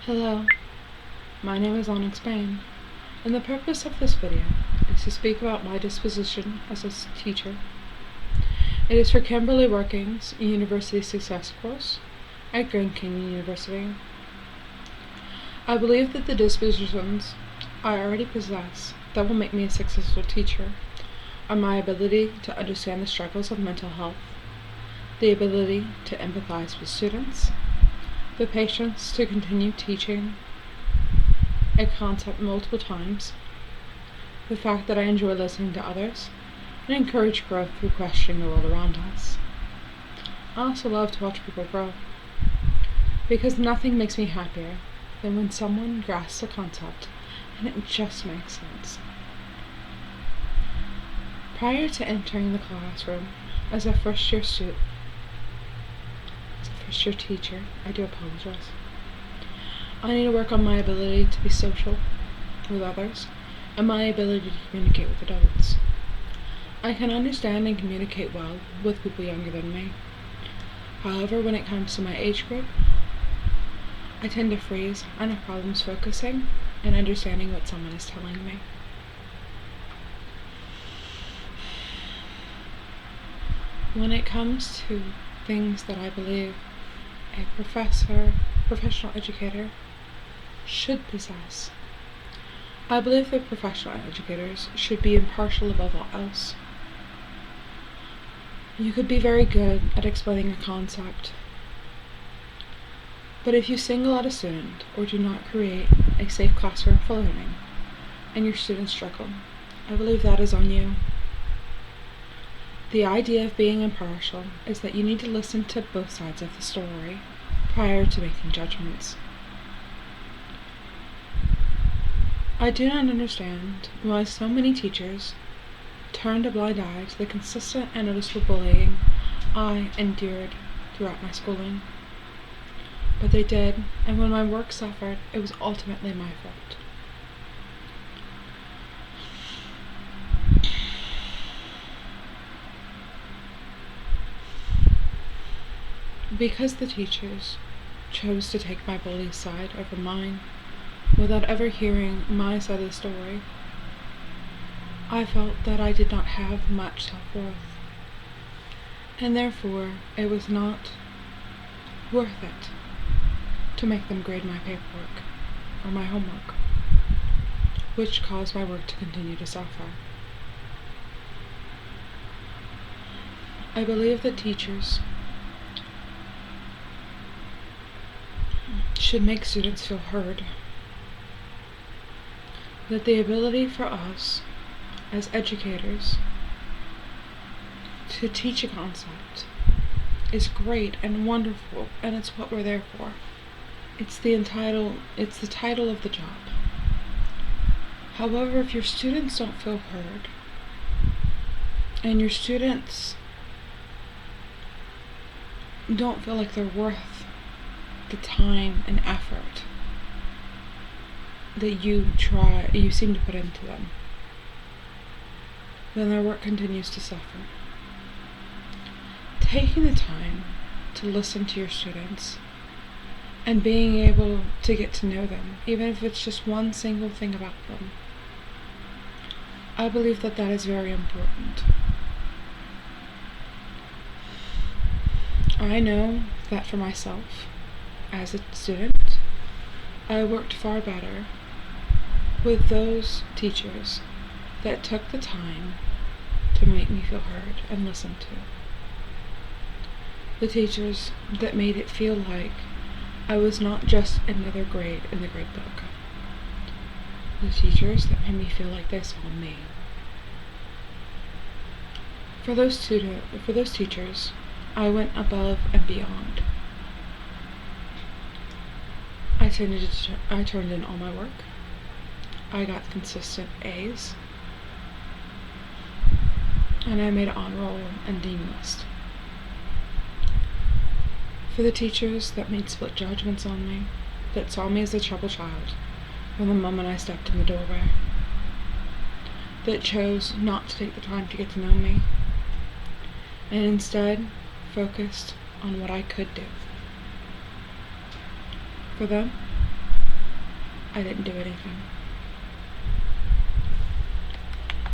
Hello, my name is Onyx Bain, and the purpose of this video is to speak about my disposition as a teacher. It is for Kimberly Werkings University Success course at Grand Canyon University. I believe that the dispositions I already possess that will make me a successful teacher are my ability to understand the struggles of mental health, the ability to empathize with students, the patience to continue teaching a concept multiple times, the fact that I enjoy listening to others, and encourage growth through questioning the world around us. I also love to watch people grow, because nothing makes me happier than when someone grasps a concept and it just makes sense. Prior to entering the classroom as a first-year teacher, I do apologize. I need to work on my ability to be social with others and my ability to communicate with adults. I can understand and communicate well with people younger than me. However, when it comes to my age group, I tend to freeze and have problems focusing and understanding what someone is telling me. When it comes to things that I believe a professional educator should possess, I believe that professional educators should be impartial above all else. You could be very good at explaining a concept, but if you single out a student or do not create a safe classroom for learning, and your students struggle, I believe that is on you. The idea of being impartial is that you need to listen to both sides of the story prior to making judgments. I do not understand why so many teachers turned a blind eye to the consistent and noticeable bullying I endured throughout my schooling. But they did, and when my work suffered, it was ultimately my fault. Because the teachers chose to take my bully's side over mine, without ever hearing my side of the story, I felt that I did not have much self-worth, and therefore it was not worth it to make them grade my paperwork or my homework, which caused my work to continue to suffer. I believe that teachers should make students feel heard, that the ability for us as educators to teach a concept is great and wonderful, and it's what we're there for. It's the title of the job. However, if your students don't feel heard, and your students don't feel like they're worth the time and effort that you seem to put into them, then their work continues to suffer. Taking the time to listen to your students and being able to get to know them, even if it's just one single thing about them, I believe that is very important. I know that for myself, as a student, I worked far better with those teachers that took the time to make me feel heard and listened to. The teachers that made it feel like I was not just another grade in the grade book. The teachers that made me feel like they saw me. For those teachers, I went above and beyond. I turned in all my work. I got consistent A's, and I made an honor roll and dean list. For the teachers that made split judgments on me, that saw me as a troubled child from the moment I stepped in the doorway, that chose not to take the time to get to know me, and instead focused on what I could do. For them, I didn't do anything.